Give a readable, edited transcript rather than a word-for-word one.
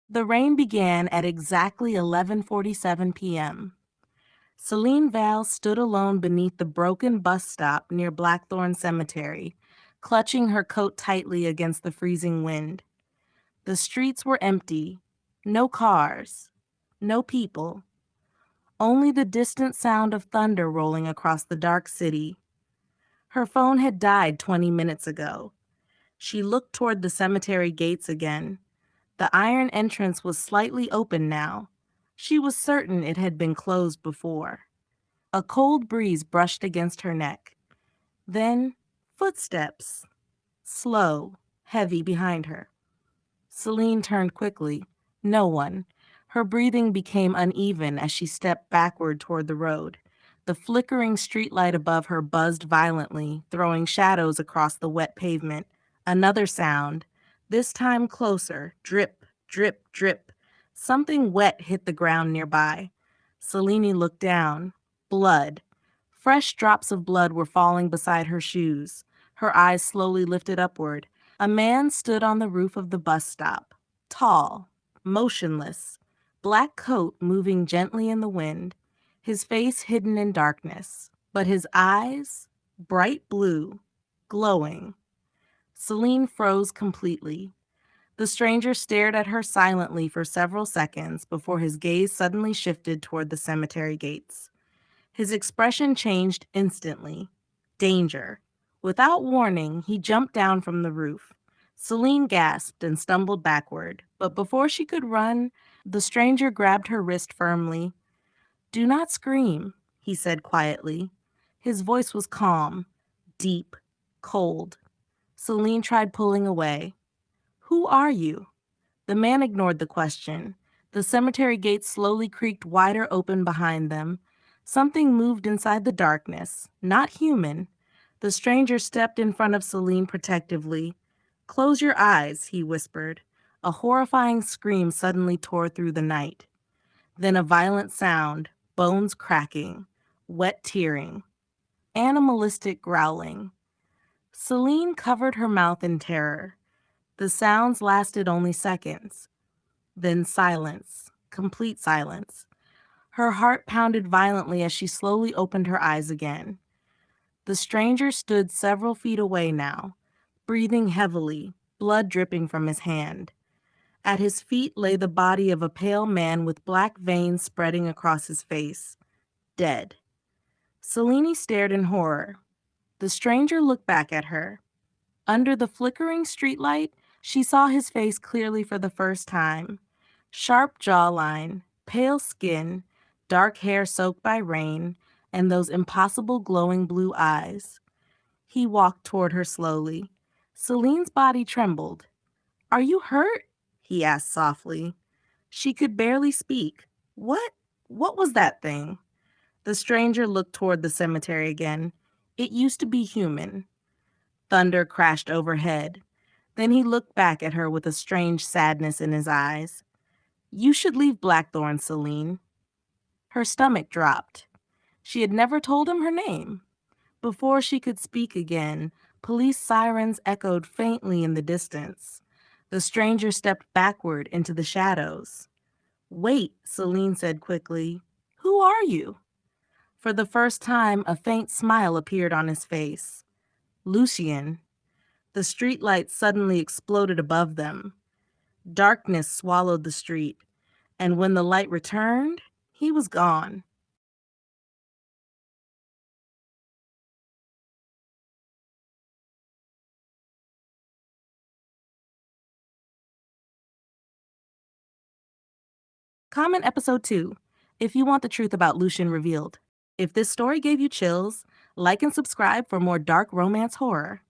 The rain began at exactly 11:47 p.m. Selene Vale stood alone beneath the broken bus stop near Blackthorn Cemetery, clutching her coat tightly against the freezing wind. The streets were empty. No cars. No people. Only the distant sound of thunder rolling across the dark city. Her phone had died 20 minutes ago. She looked toward the cemetery gates again. The iron entrance was slightly open now. She was certain it had been closed before. A cold breeze brushed against her neck. Then, footsteps. Slow, heavy behind her. Selene turned quickly. No one. Her breathing became uneven as she stepped backward toward the road. The flickering streetlight above her buzzed violently, throwing shadows across the wet pavement. Another sound. This time closer. Drip, drip, drip. Something wet hit the ground nearby. Selene looked down. Blood. Fresh drops of blood were falling beside her shoes. Her eyes slowly lifted upward. A man stood on the roof of the bus stop, tall, motionless, black coat moving gently in the wind, his face hidden in darkness, but his eyes, bright blue, glowing. Selene froze completely. The stranger stared at her silently for several seconds before his gaze suddenly shifted toward the cemetery gates. His expression changed instantly. Danger. Without warning, he jumped down from the roof. Selene gasped and stumbled backward, but before she could run, the stranger grabbed her wrist firmly. "Do not scream," he said quietly. His voice was calm, deep, cold. Selene tried pulling away. "Who are you?" The man ignored the question. The cemetery gates slowly creaked wider open behind them. Something moved inside the darkness, not human. The stranger stepped in front of Selene protectively. "Close your eyes," he whispered. A horrifying scream suddenly tore through the night. Then a violent sound, bones cracking, wet tearing, animalistic growling. Selene covered her mouth in terror. The sounds lasted only seconds. Then silence, complete silence. Her heart pounded violently as she slowly opened her eyes again. The stranger stood several feet away now, breathing heavily, blood dripping from his hand. At his feet lay the body of a pale man with black veins spreading across his face, dead. Selene stared in horror. The stranger looked back at her. Under the flickering streetlight, she saw his face clearly for the first time. Sharp jawline, pale skin, dark hair soaked by rain, and those impossible glowing blue eyes. He walked toward her slowly. Selene's body trembled. "Are you hurt?" he asked softly. She could barely speak. What was that thing?" The stranger looked toward the cemetery again. It used to be human. Thunder crashed overhead. Then he looked back at her with a strange sadness in his eyes. "You should leave Blackthorn, Selene." Her stomach dropped. She had never told him her name. Before she could speak again, police sirens echoed faintly in the distance. The stranger stepped backward into the shadows. "Wait," Selene said quickly. "Who are you?" For the first time, a faint smile appeared on his face. "Lucien." The streetlights suddenly exploded above them. Darkness swallowed the street, and when the light returned, he was gone. Comment episode 2 if you want the truth about Lucien revealed. If this story gave you chills, like and subscribe for more dark romance horror.